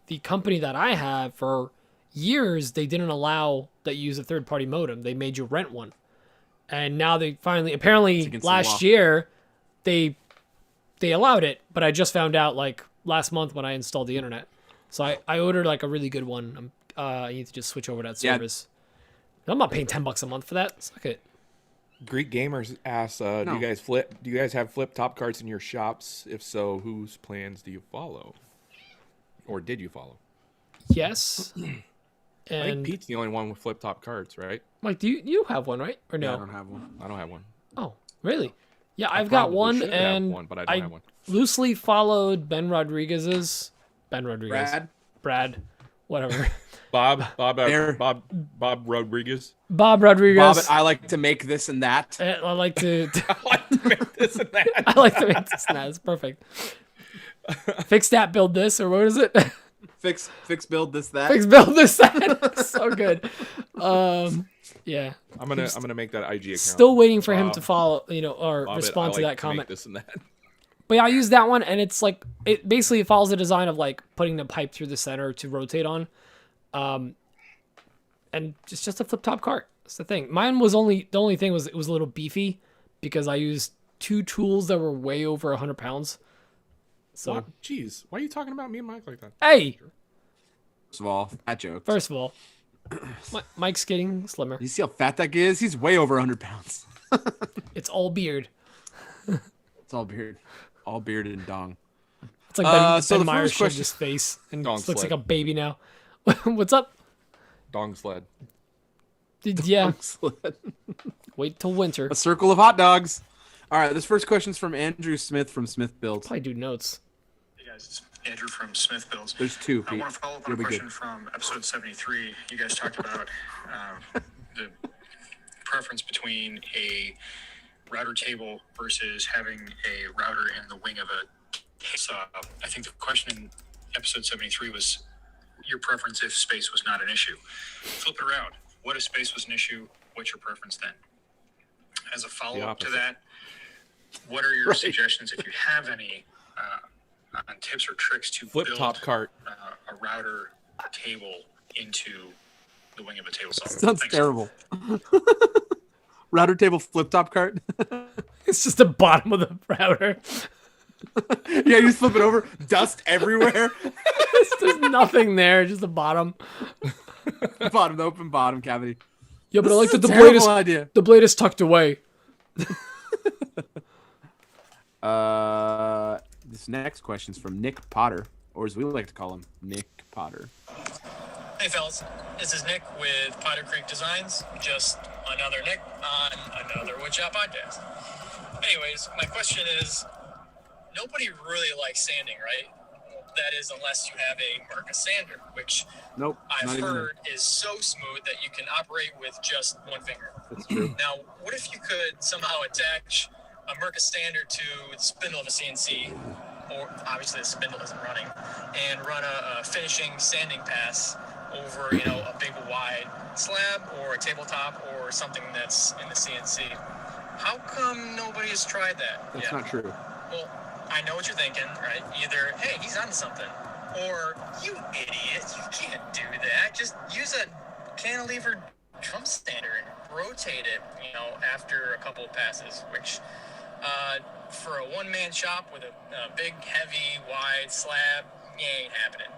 the company that I have, for years, they didn't allow that you use a third-party modem. They made you rent one. And now they finally, apparently last year, they allowed it, but I just found out like last month when I installed the internet. So I ordered like a really good one. I need to just switch over to that service. I'm not paying $10 a month for that. Suck it. Greek Gamers asks, do you guys have flip top carts in your shops? If so, whose plans do you follow? Or did you follow? Yes. And I think Pete's the only one with flip top carts, right? Mike, do you have one, right? Or no? Yeah, I don't have one. I don't have one. Oh, really? Yeah, I've got one, and have one, but I don't have one. Loosely followed Ben Rodriguez, Brad, whatever. Bob Rodriguez. Bob Rodriguez. I like to make this and that. I like to I like to make this and that. I like to make this and that. It's perfect. Fix that, build this, or what is it? Fix, build this, that. Fix, build this, that. So good. Yeah. I'm gonna make that IG account. Still waiting for him to follow, or respond to that comment. This and that. But yeah, I use that one, and it's like it basically follows the design of like putting the pipe through the center to rotate on, and it's just a flip top cart. That's the thing. Mine was the only thing was it was a little beefy because I used 2 tools that were way over 100 pounds. So, jeez, why are you talking about me and Mike like that? Hey. First of all, fat joke. First of all, Mike's getting slimmer. You see how fat that is? He's way over 100 pounds. It's all beard. It's all beard. All beard and dong. It's like Ben Myers shaved his face and looks like a baby now. What's up? Dong sled. Yeah. Dong sled. Wait till winter. A circle of hot dogs. All right, this first question is from Andrew Smith from Smith Builds. Probably do notes. Hey guys, it's Andrew from Smith Builds. There's 2, Pete. I want to follow up on a question from episode 73. You guys talked about the preference between a router table versus having a router in the wing of a so I think the question in episode 73 was your preference if space was not an issue. Flip it around. What if space was an issue? What's your preference then? As a follow-up to that, what are your suggestions, if you have any, on tips or tricks to flip build top cart a router table into the wing of a table saw? Sounds terrible. Router table flip top cart. It's just the bottom of the router. Yeah, you just flip it over. Dust everywhere. There's nothing there. Just the bottom. The open bottom cavity. Yeah, but I like that the blade is tucked away. This next question is from Nick Potter, or as we like to call him, Nick Potter. Hey fellas, this is Nick with Potter Creek Designs, just another Nick on another Woodshop podcast. Anyways, my question is, nobody really likes sanding, right? That is, unless you have a Merca sander, which I've heard is so smooth that you can operate with just one finger. That's true. Now, what if you could somehow attach a Merca sander to the spindle of a CNC, or obviously the spindle isn't running, and run a finishing sanding pass over, a big wide slab or a tabletop or something that's in the CNC? How come nobody has tried that? That's not true. Well, I know what you're thinking, right? Either, hey, he's onto something, or, you idiot, you can't do that. Just use a cantilever drum sander and rotate it, after a couple of passes, which, for a one-man shop with a big, heavy, wide slab, ain't happening.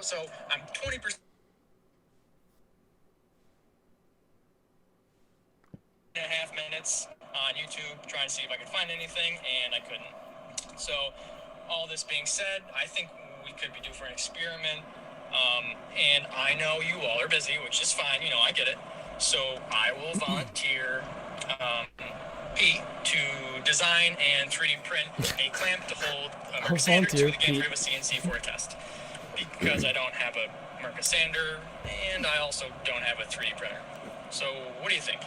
So I'm 20% and a half minutes on YouTube trying to see if I could find anything, and I couldn't. So all this being said, I think we could be due for an experiment, and I know you all are busy, which is fine, I get it. So I will volunteer Pete to design and 3D print a clamp to hold a Merca sander to the gantry of a CNC for a test, because I don't have a Merca sander and I also don't have a 3D printer. So what do you think?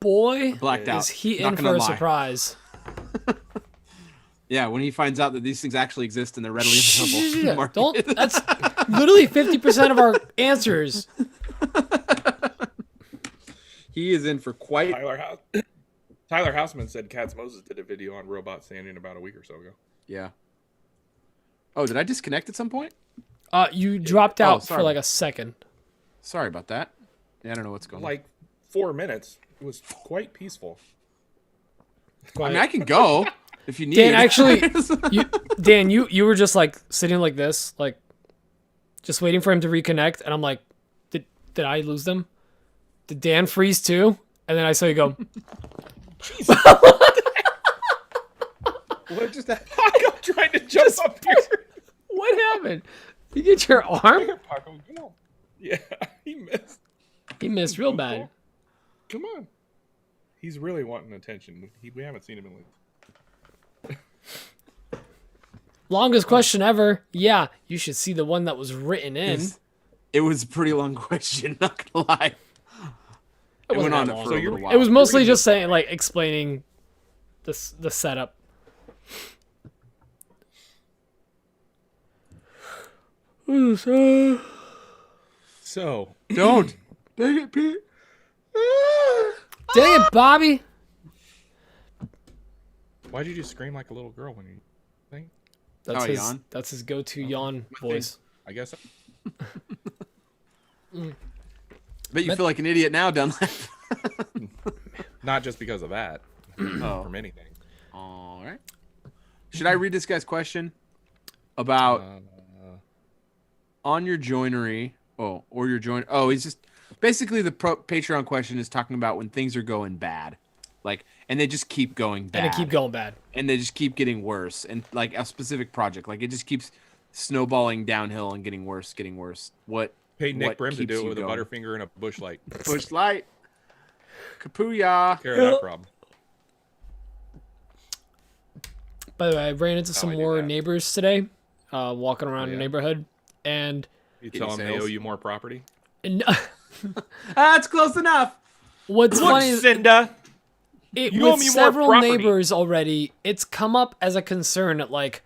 Boy, blacked out. Is he in for a surprise. Yeah, when he finds out that these things actually exist and they're readily available. That's literally 50% of our answers. He is in for quite... Tyler Houseman said Katz Moses did a video on robot sanding about a week or so ago. Yeah. Oh, did I disconnect at some point? You dropped out sorry. for like a second. Sorry about that. Yeah, I don't know what's going on. Like 4 minutes. It was quite peaceful. I mean, I can go if you need. Dan, actually, you were just like sitting like this, like just waiting for him to reconnect, and I'm like, did I lose them? Did Dan freeze too? And then I saw you go. Jesus. What just happened? I'm trying to jump up here. What happened? You get your arm? Paco, come on. Yeah, he missed. He missed real bad. Come on. He's really wanting attention. We haven't seen him in like... Longest question ever. Yeah, you should see the one that was written in. It was a pretty long question, not gonna lie. It went on for a little while. It was mostly just saying, like, explaining the setup. So, don't. Dang it, Pete. Dang it, Bobby. why'd you just scream like a little girl when you think? That's his go-to yawn voice. I guess. Bet you feel like an idiot now, Dunlap. Not just because of that. From anything. All right. Should I read this guy's question about on your joinery? Or your join. Oh, he's just basically the Patreon question is talking about when things are going bad, like, and they just keep going bad, And they keep going bad, and they just keep getting worse, and like a specific project, like it just keeps snowballing downhill and getting worse, getting worse. What? Paid Nick what Brim to keeps do it you with going? a Butterfinger and a bush light. Bush light. Kapuya. Care of that problem. By the way, I ran into some I do more that. neighbors today, walking around the yeah? neighborhood, and You tell them they sales? owe you more property? That's close enough. what's funny is Cinda. You owe with me more several property. neighbors already, it's come up as a concern that, like,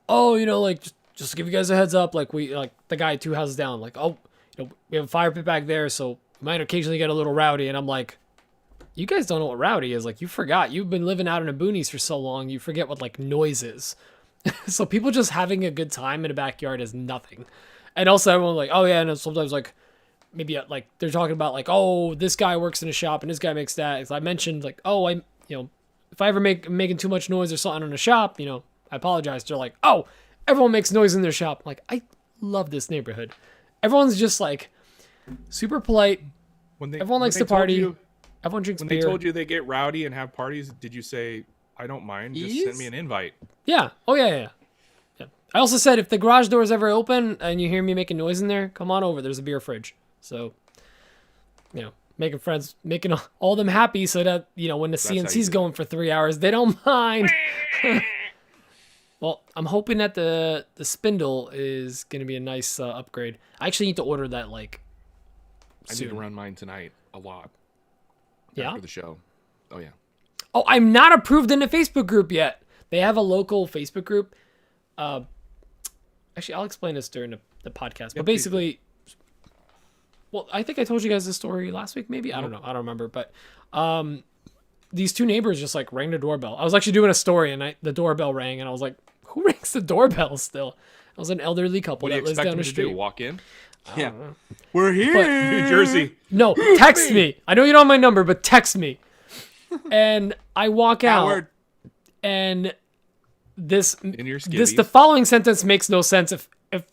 oh, like just to give you guys a heads up, like the guy 2 houses down, like, oh, we have a fire pit back there, so we might occasionally get a little rowdy. And I'm like, you guys don't know what rowdy is. Like, you forgot. You've been living out in the boonies for so long, you forget what like noise is. So people just having a good time in a backyard is nothing. And also everyone like, oh yeah, and sometimes like maybe like they're talking about like, oh, this guy works in a shop and this guy makes that. As I mentioned, like, oh, if I ever making too much noise or something in a shop, I apologize. They're like, oh, everyone makes noise in their shop. I'm like, I love this neighborhood. Everyone's just like super polite. Everyone likes to party. Everyone drinks beer. When they told you they get rowdy and have parties, did you say, I don't mind, just send me an invite? Yeah. Oh yeah. I also said if the garage door is ever open and you hear me making noise in there, come on over. There's a beer fridge. So, making friends, making all them happy so that, when the CNC's going for 3 hours, they don't mind. Well, I'm hoping that the spindle is going to be a nice upgrade. I actually need to order that like soon. I need to run mine tonight a lot. Yeah? After the show. Oh, yeah. Oh, I'm not approved in the Facebook group yet. They have a local Facebook group. Actually, I'll explain this during the podcast. But basically, well, I think I told you guys this story last week, maybe. I don't know. I don't remember. But these 2 neighbors just like rang the doorbell. I was actually doing a story, and the doorbell rang, and I was like, "Who rings the doorbell still?" It was an elderly couple that lives down the street. Do? Walk in? Yeah, we're here, New Jersey. No, text me. I know you don't have my number, but text me. And I walk out, Howard. and the following sentence makes no sense if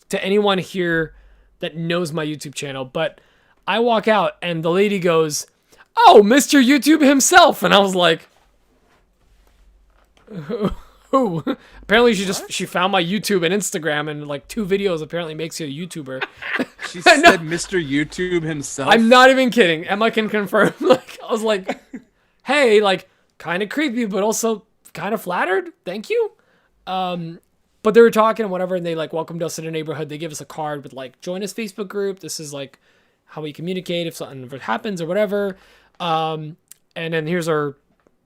to anyone here that knows my YouTube channel, but I walk out and the lady goes, "Oh, Mr. YouTube himself." And I was like, who? Apparently she found my YouTube and Instagram, and like 2 videos apparently makes you a YouTuber. She said Mr. YouTube himself. I'm not even kidding. Emma can confirm. Like, I was like, hey, like, kind of creepy, but also kind of flattered. Thank you. But they were talking and whatever, and they like welcomed us to the neighborhood. They give us a card with like, join this Facebook group. This is like how we communicate if something ever happens or whatever. And then here's our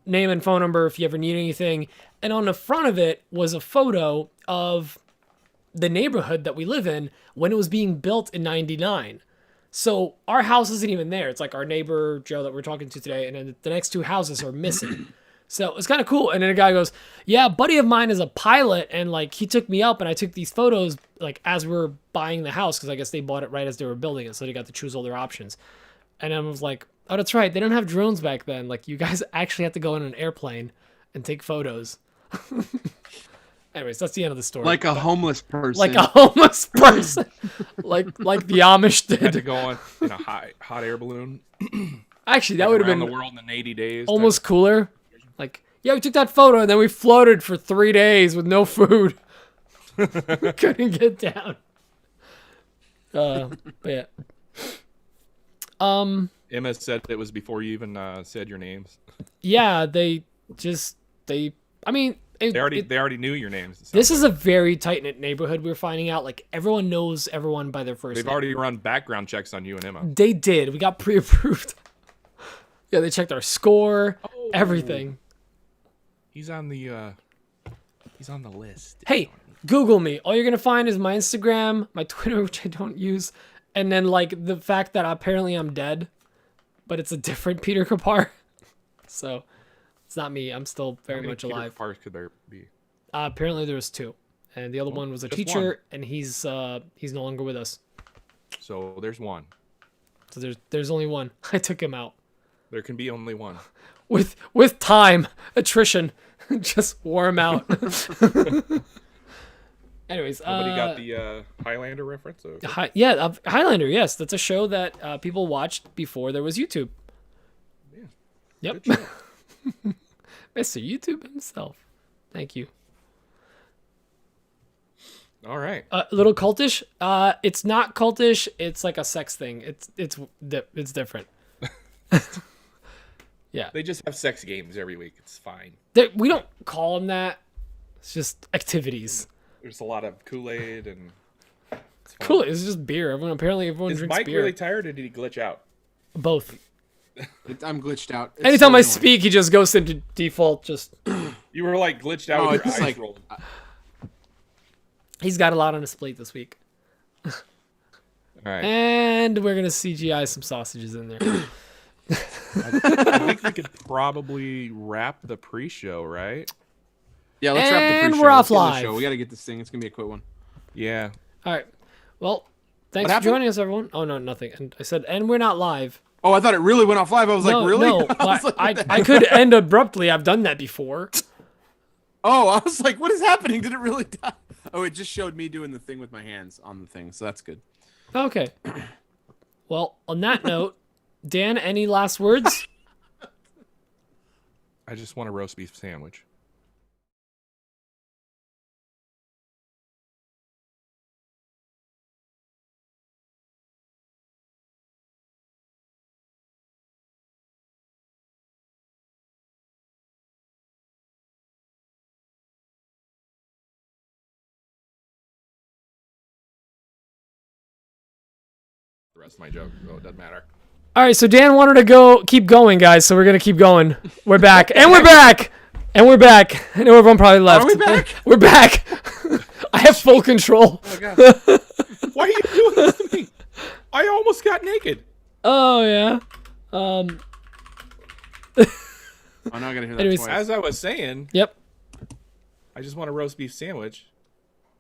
name and phone number if you ever need anything. And on the front of it was a photo of the neighborhood that we live in when it was being built in 99. So our house isn't even there. It's like our neighbor Joe that we're talking to today, and then the next 2 houses are missing. So it's kind of cool. And then a guy goes, yeah, a buddy of mine is a pilot, and like he took me up, and I took these photos like as we were buying the house, because I guess they bought it right as they were building it, so they got to choose all their options. And I was like, oh, that's right, they don't have drones back then. Like, you guys actually have to go in an airplane and take photos. Anyways, that's the end of the story. Like a homeless person. Like a homeless person. like the Amish did. Had to go on in a hot air balloon. Actually, that would have been the world in 80 days. almost cooler. Like, yeah, we took that photo and then we floated for 3 days with no food. We couldn't get down. But yeah. Emma said it was before you even said your names. Yeah, they already knew your names. This is a very tight-knit neighborhood, we're finding out. Like, everyone knows everyone by their first name. They've already run background checks on you and Emma. They did. We got pre-approved. Yeah, they checked our score, everything. He's on the list. Hey, Google me. All you're going to find is my Instagram, my Twitter, which I don't use, and then, like, the fact that apparently I'm dead, but it's a different Peter Kapar. So, it's not me. I'm still very much alive. How many Peter Kapars could there be? Apparently there was 2. And the other one was a teacher, and he's no longer with us. So, there's one. So there's only one. I took him out. There can be only one. With time, attrition, just wore him out. Anyways, somebody got the Highlander reference. Highlander. Yes, that's a show that people watched before there was YouTube. Yeah. Yep. Mr. YouTube himself. Thank you. All right. A little cultish. It's not cultish. It's like a sex thing. It's different. Yeah. They just have sex games every week. It's fine. We don't call them that. It's just activities. There's a lot of Kool-Aid and... Kool-Aid is just beer. Everyone Is drinks Mike beer. really tired, or did he glitch out? Both. I'm glitched out. It's Anytime so I annoying. speak, he just goes into default. Just You were like glitched out with your eyes rolled. he's got a lot on his plate this week. All right. And we're gonna CGI some sausages in there. I think we could probably wrap the pre-show, right? Yeah, let's wrap the And pre-show. we're off Let's get the live. show. We got to get this thing. It's going to be a quick one. Yeah. All right. Well, thanks What for happened? joining us, everyone. Oh no, nothing. And I said, and we're not live. Oh, I thought it really went off live. I was like, really? No, I was like, what the I heck? could end abruptly. I've done that before. Oh, I was like, what is happening? Did it really die? Oh, it just showed me doing the thing with my hands on the thing, so that's good. Okay. Well, on that note, Dan, any last words? I just want a roast beef sandwich. The rest of my joke, so it doesn't matter. All right, so Dan wanted to keep going, guys. So we're gonna keep going. We're back, and we're back, and we're back. I know everyone probably left. Are we back? We're back. I have full control. Oh, God. Why are you doing this to me? I almost got naked. Oh yeah. Oh, now I got to hear that Anyways, twice. As I was saying, Yep. I just want a roast beef sandwich.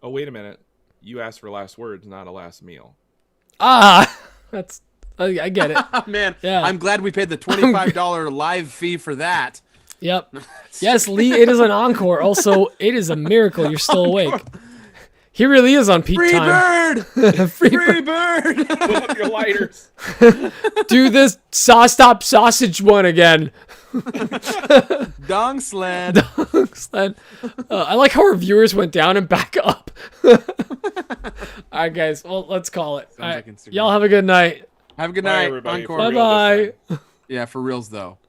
Oh, wait a minute. You asked for last words, not a last meal. Ah, I get it. Man, Yeah. I'm glad we paid the $25 live fee for that. Yep. Yes, Lee, it is an encore. Also, it is a miracle you're still awake. He really is on peak Free time. bird! Free Free bird! Put up your lighters. Do this stop sausage one again. Dong sled. I like how our viewers went down and back up. All right, guys. Well, let's call it. All right. like Instagram. Y'all have a good night. Have a good Bye, night. everybody. Encore. For real Bye this bye. time. Yeah, for reals though.